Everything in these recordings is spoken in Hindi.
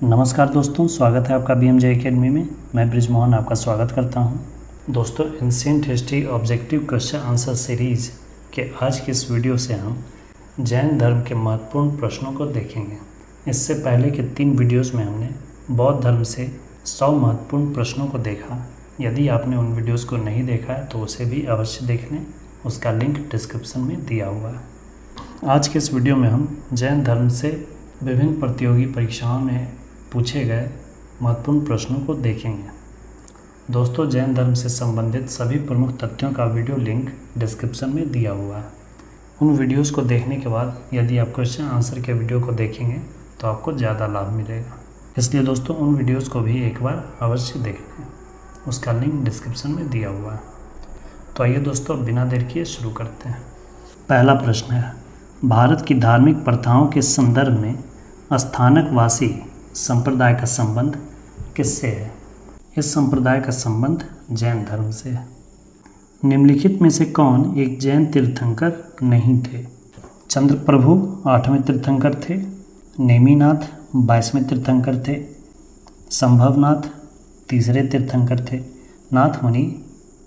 नमस्कार दोस्तों, स्वागत है आपका BMJ एकेडमी में। मैं ब्रिजमोहन आपका स्वागत करता हूं। दोस्तों, ancient history objective question answer series के आज की इस वीडियो से हम जैन धर्म के महत्वपूर्ण प्रश्नों को देखेंगे। इससे पहले के 3 वीडियोस में हमने बौद्ध धर्म से 100 महत्वपूर्ण प्रश्नों को देखा। यदि आपने उन वीडियोज़ को नहीं देखा है तो उसे भी अवश्य देख लें, उसका लिंक डिस्क्रिप्शन में दिया हुआ है। आज के इस वीडियो में हम जैन धर्म से विभिन्न प्रतियोगी परीक्षाओं में पूछे गए महत्वपूर्ण प्रश्नों को देखेंगे। दोस्तों, जैन धर्म से संबंधित सभी प्रमुख तथ्यों का वीडियो लिंक डिस्क्रिप्शन में दिया हुआ है। उन वीडियोस को देखने के बाद यदि आप क्वेश्चन आंसर के वीडियो को देखेंगे तो आपको ज़्यादा लाभ मिलेगा। इसलिए दोस्तों, उन वीडियोस को भी एक बार अवश्य देख लें, उसका लिंक डिस्क्रिप्शन में दिया हुआ है। तो आइए दोस्तों, बिना देर किए शुरू करते हैं। पहला प्रश्न है, भारत की धार्मिक प्रथाओं के संदर्भ में स्थानकवासी संप्रदाय का संबंध किससे है? इस संप्रदाय का संबंध जैन धर्म से है। निम्नलिखित में से कौन एक जैन तीर्थंकर नहीं थे? चंद्रप्रभु 8वें तीर्थंकर थे, नेमिनाथ 22वें तीर्थंकर थे, संभवनाथ 3रे तीर्थंकर थे, नाथमुनि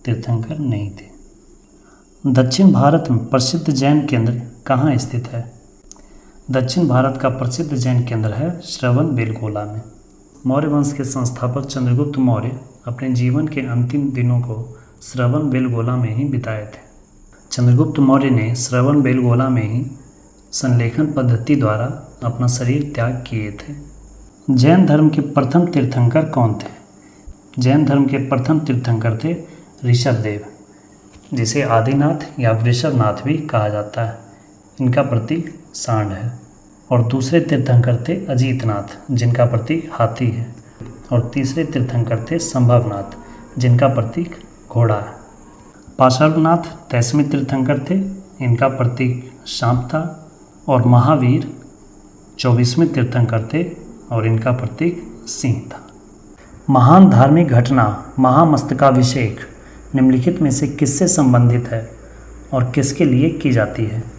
तीर्थंकर नहीं थे। दक्षिण भारत में प्रसिद्ध जैन केंद्र कहाँ स्थित है? दक्षिण भारत का प्रसिद्ध जैन केंद्र है श्रवणबेलगोला में। मौर्य वंश के संस्थापक चंद्रगुप्त मौर्य अपने जीवन के अंतिम दिनों को श्रवणबेलगोला में ही बिताए थे। चंद्रगुप्त मौर्य ने श्रवणबेलगोला में ही संलेखन पद्धति द्वारा अपना शरीर त्याग किए थे। जैन धर्म के प्रथम तीर्थंकर कौन थे? जैन धर्म के प्रथम तीर्थंकर थे ऋषभदेव, जिसे आदिनाथ या वृषभनाथ भी कहा जाता है। इनका प्रतीक सांड है। और दूसरे तीर्थंकर थे अजीतनाथ, जिनका प्रतीक हाथी है। और तीसरे तीर्थंकर थे संभवनाथ, जिनका प्रतीक घोड़ा है। पार्श्वनाथ 23वें तीर्थंकर थे, इनका प्रतीक सांप था। और महावीर 24वें तीर्थंकर थे और इनका प्रतीक सिंह था। महान धार्मिक घटना महामस्तकाभिषेक निम्नलिखित में से किससे संबंधित है और किसके लिए की जाती है?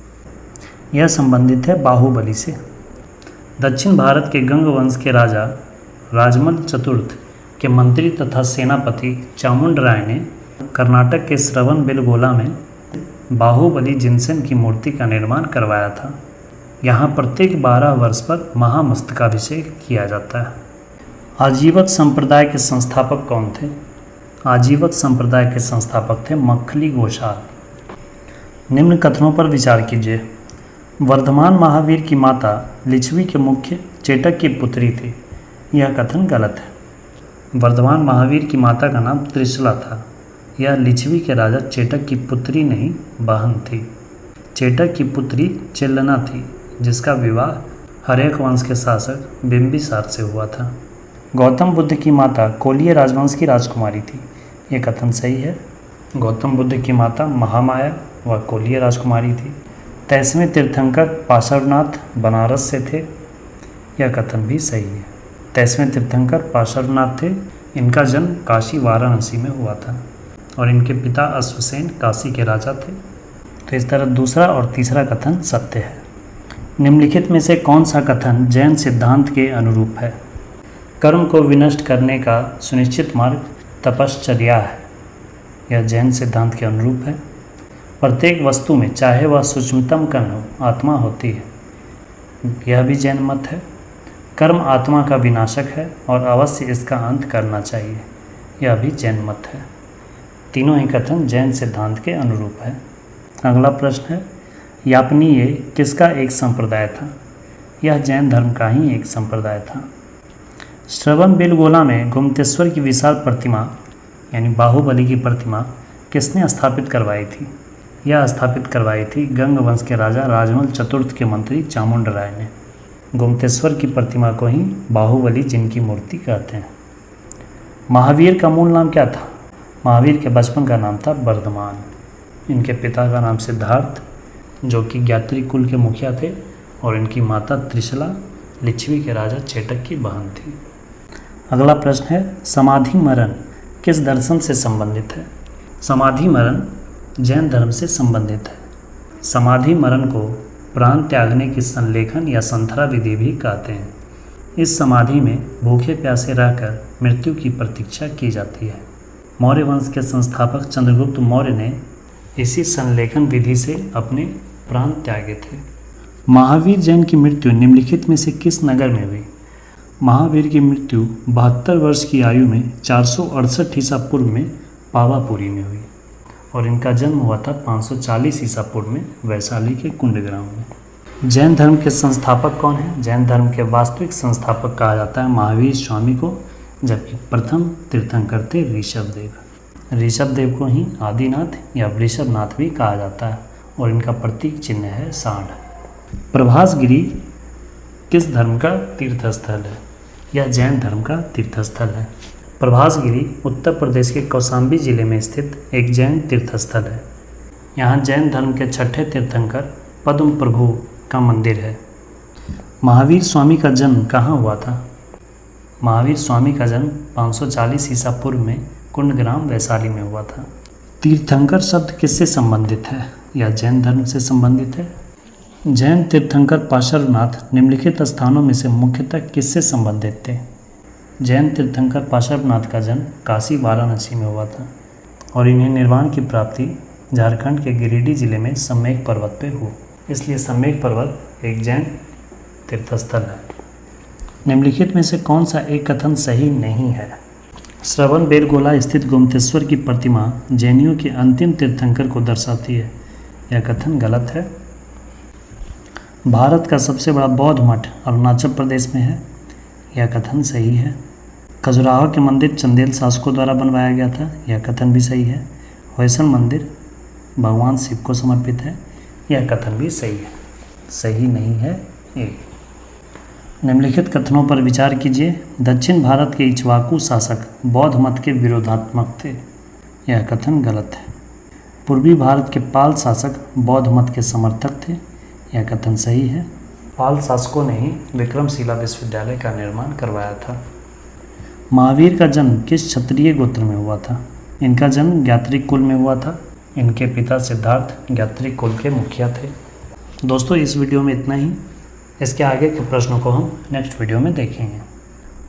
यह संबंधित है बाहुबली से। दक्षिण भारत के गंग वंश के राजा राजमल चतुर्थ के मंत्री तथा सेनापति चामुंडराय ने कर्नाटक के श्रवणबेलगोला में बाहुबली जिनसेन की मूर्ति का निर्माण करवाया था। यहाँ प्रत्येक 12 वर्ष पर महामस्तकाभिषेक किया जाता है। आजीवक संप्रदाय के संस्थापक कौन थे? आजीवक संप्रदाय के संस्थापक थे मक्खली गोसाल। निम्न कथनों पर विचार कीजिए। वर्धमान महावीर की माता लिच्छवी के मुख्य चेटक की पुत्री थी। यह कथन गलत है। वर्धमान महावीर की माता का नाम त्रिशला था। यह लिच्छवी के राजा चेटक की पुत्री नहीं, बहन थी। चेटक की पुत्री चिल्लना थी, जिसका विवाह हर्यक वंश के शासक बिंबिसार से हुआ था। गौतम बुद्ध की माता कोलिय राजवंश की राजकुमारी थी। यह कथन सही है। गौतम बुद्ध की माता महामाया व कोलिय राजकुमारी थी। 23वें तीर्थंकर पार्श्वनाथ बनारस से थे। यह कथन भी सही है। 23वें तीर्थंकर पार्श्वनाथ थे। इनका जन्म काशी वाराणसी में हुआ था और इनके पिता अश्वसेन काशी के राजा थे। तो इस तरह दूसरा और तीसरा कथन सत्य है। निम्नलिखित में से कौन सा कथन जैन सिद्धांत के अनुरूप है? कर्म को विनष्ट करने का सुनिश्चित मार्ग तपश्चर्या है। यह जैन सिद्धांत के अनुरूप है। प्रत्येक वस्तु में, चाहे वह सूक्ष्मतम कण हो, आत्मा होती है। यह भी जैन मत है। कर्म आत्मा का विनाशक है और अवश्य इसका अंत करना चाहिए। यह भी जैन मत है। तीनों ही कथन जैन सिद्धांत के अनुरूप है। अगला प्रश्न है, यापनीय किसका एक संप्रदाय था? यह जैन धर्म का ही एक संप्रदाय था। श्रवणबेलगोला में गोमतेश्वर की विशाल प्रतिमा यानी बाहुबली की प्रतिमा किसने स्थापित करवाई थी? यह स्थापित करवाई थी गंग वंश के राजा राजमल चतुर्थ के मंत्री चामुंडराय ने। गोमतेश्वर की प्रतिमा को ही बाहुबली जिनकी मूर्ति कहते हैं। महावीर का मूल नाम क्या था? महावीर के बचपन का नाम था वर्धमान। इनके पिता का नाम सिद्धार्थ, जो कि ज्ञात्री कुल के मुखिया थे, और इनकी माता त्रिशला लिच्छवी के राजा चेटक की बहन थी। अगला प्रश्न है, समाधि मरण किस दर्शन से संबंधित है? समाधि मरण जैन धर्म से संबंधित है। समाधि मरण को प्राण त्यागने की संलेखन या संथरा विधि भी कहते हैं। इस समाधि में भूखे प्यासे रहकर मृत्यु की प्रतीक्षा की जाती है। मौर्य वंश के संस्थापक चंद्रगुप्त मौर्य ने इसी संलेखन विधि से अपने प्राण त्यागे थे। महावीर जैन की मृत्यु निम्नलिखित में से किस नगर में हुई? महावीर की मृत्यु 72 वर्ष की आयु में 468 ईसा पूर्व में पावापुरी में हुई और इनका जन्म हुआ था 540 ईसा पूर्व में वैशाली के कुंडग्राम में। जैन धर्म के संस्थापक कौन हैं? जैन धर्म के वास्तविक संस्थापक कहा जाता है महावीर स्वामी को, जबकि प्रथम तीर्थंकर थे ऋषभदेव। ऋषभदेव को ही आदिनाथ या वृषभनाथ भी कहा जाता है और इनका प्रतीक चिन्ह है सांड। प्रभासगिरी किस धर्म का तीर्थस्थल है? यह जैन धर्म का तीर्थस्थल है। प्रभासगिरी उत्तर प्रदेश के कौशाम्बी जिले में स्थित एक जैन तीर्थस्थल है। यहाँ जैन धर्म के छठे तीर्थंकर पद्म प्रभु का मंदिर है। महावीर स्वामी का जन्म कहाँ हुआ था? महावीर स्वामी का जन्म 540 ईसा पूर्व में कुंडग्राम वैशाली में हुआ था। तीर्थंकर शब्द किससे संबंधित है? यह जैन धर्म से संबंधित है। जैन तीर्थंकर पार्श्वनाथ निम्नलिखित स्थानों में से मुख्यतः किससे संबंधित थे? जैन तीर्थंकर पार्श्वनाथ का जन्म काशी वाराणसी में हुआ था और इन्हें निर्वाण की प्राप्ति झारखंड के गिरिडीह जिले में सम्मेक पर्वत पर हुई, इसलिए सम्मेक पर्वत एक जैन तीर्थस्थल है। निम्नलिखित में से कौन सा एक कथन सही नहीं है? श्रवण बेलगोला स्थित गोमतेश्वर की प्रतिमा जैनियों के अंतिम तीर्थंकर को दर्शाती है, यह कथन गलत है। भारत का सबसे बड़ा बौद्ध मठ अरुणाचल प्रदेश में है, यह कथन सही है। खजुराहो के मंदिर चंदेल शासकों द्वारा बनवाया गया था, यह कथन भी सही है। होयसल मंदिर भगवान शिव को समर्पित है, यह कथन भी सही है। सही नहीं है ये। निम्नलिखित कथनों पर विचार कीजिए। दक्षिण भारत के इक्ष्वाकु शासक बौद्ध मत के विरोधात्मक थे, यह कथन गलत है। पूर्वी भारत के पाल शासक बौद्ध मत के समर्थक थे, यह कथन सही है। पाल शासकों ने ही विक्रमशिला विश्वविद्यालय का निर्माण करवाया था। महावीर का जन्म किस क्षत्रिय गोत्र में हुआ था? इनका जन्म ज्ञात्रिक कुल में हुआ था। इनके पिता सिद्धार्थ ज्ञात्रिक कुल के मुखिया थे। दोस्तों इस वीडियो में इतना ही। इसके आगे के प्रश्नों को हम नेक्स्ट वीडियो में देखेंगे।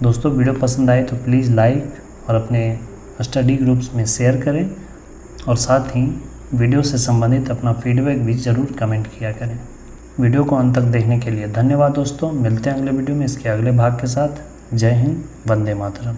दोस्तों वीडियो पसंद आए तो प्लीज़ लाइक और अपने स्टडी ग्रुप्स में शेयर करें और साथ ही वीडियो से संबंधित अपना फीडबैक भी ज़रूर कमेंट किया करें। वीडियो को अंत तक देखने के लिए धन्यवाद दोस्तों। मिलते हैं अगले वीडियो में इसके अगले भाग के साथ। जय हिंद, वंदे मातरम।